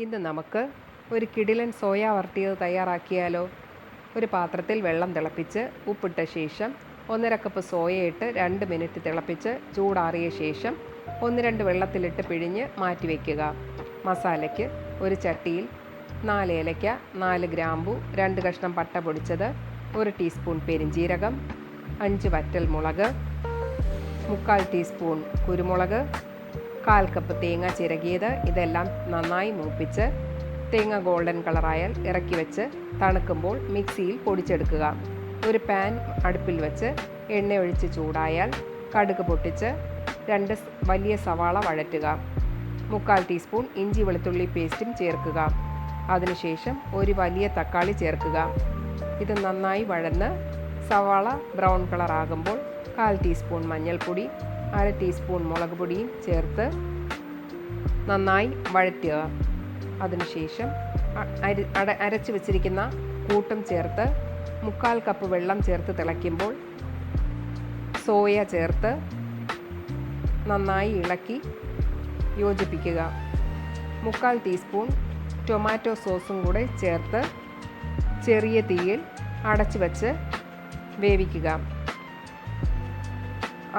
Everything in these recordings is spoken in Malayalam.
ഇന്ന് നമുക്ക് ഒരു കിടിലൻ സോയ വരട്ടിയത് തയ്യാറാക്കിയാലോ. ഒരു പാത്രത്തിൽ വെള്ളം തിളപ്പിച്ച് ഉപ്പിട്ട ശേഷം 1.5 കപ്പ് സോയയിട്ട് 2 മിനിറ്റ് തിളപ്പിച്ച് ചൂടാറിയ ശേഷം 1-2 വെള്ളത്തിലിട്ട് പിഴിഞ്ഞ് മാറ്റി വയ്ക്കുക. മസാലയ്ക്ക് ഒരു ചട്ടിയിൽ 4 ഏലയ്ക്ക, 4 ഗ്രാമ്പു, 2 കഷ്ണം പട്ട പൊടിച്ചത്, 1 ടീസ്പൂൺ പെരിഞ്ജീരകം, 5 വറ്റൽ മുളക്, 3/4 ടീസ്പൂൺ കുരുമുളക്, 1/4 കപ്പ് തേങ്ങ ചിരകിയത്. ഇതെല്ലാം നന്നായി മൂപ്പിച്ച് തേങ്ങ ഗോൾഡൻ കളറായാൽ ഇറക്കി വെച്ച് തണുക്കുമ്പോൾ മിക്സിയിൽ പൊടിച്ചെടുക്കുക. ഒരു പാൻ അടുപ്പിൽ വെച്ച് എണ്ണ ഒഴിച്ച് ചൂടായാൽ കടുക് പൊട്ടിച്ച് 2 വലിയ സവാള വഴറ്റുക. 3/4 ടീസ്പൂൺ ഇഞ്ചി വെളുത്തുള്ളി പേസ്റ്റും ചേർക്കുക. അതിനുശേഷം ഒരു വലിയ തക്കാളി ചേർക്കുക. ഇത് നന്നായി വഴന്ന് സവാള ബ്രൗൺ കളറാകുമ്പോൾ 1/4 ടീസ്പൂൺ മഞ്ഞൾപ്പൊടി, 1/2 ടീസ്പൂൺ മുളക് പൊടിയും ചേർത്ത് നന്നായി വഴറ്റുക. അതിനുശേഷം അരച്ച് വെച്ചിരിക്കുന്ന കൂട്ടും ചേർത്ത് 3/4 കപ്പ് വെള്ളം ചേർത്ത് തിളയ്ക്കുമ്പോൾ സോയ ചേർത്ത് നന്നായി ഇളക്കി യോജിപ്പിക്കുക. 3/4 ടീസ്പൂൺ ടൊമാറ്റോ സോസും കൂടെ ചേർത്ത് ചെറിയ തീയിൽ അടച്ചു വച്ച് വേവിക്കുക.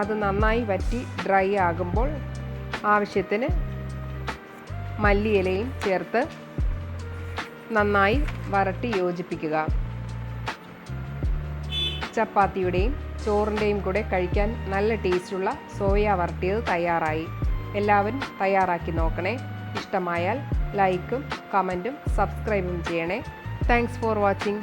അത് നന്നായി വറ്റി ഡ്രൈ ആകുമ്പോൾ ആവശ്യത്തിന് മല്ലിയിലയും ചേർത്ത് നന്നായി വരട്ടി യോജിപ്പിക്കുക. ചപ്പാത്തിയുടെയും ചോറിൻ്റെയും കൂടെ കഴിക്കാൻ നല്ല ടേസ്റ്റുള്ള സോയ വരട്ടിയത് തയ്യാറായി. എല്ലാവരും തയ്യാറാക്കി നോക്കണേ. ഇഷ്ടമായാൽ ലൈക്കും കമൻറ്റും സബ്സ്ക്രൈബും ചെയ്യണേ. Thanks for watching.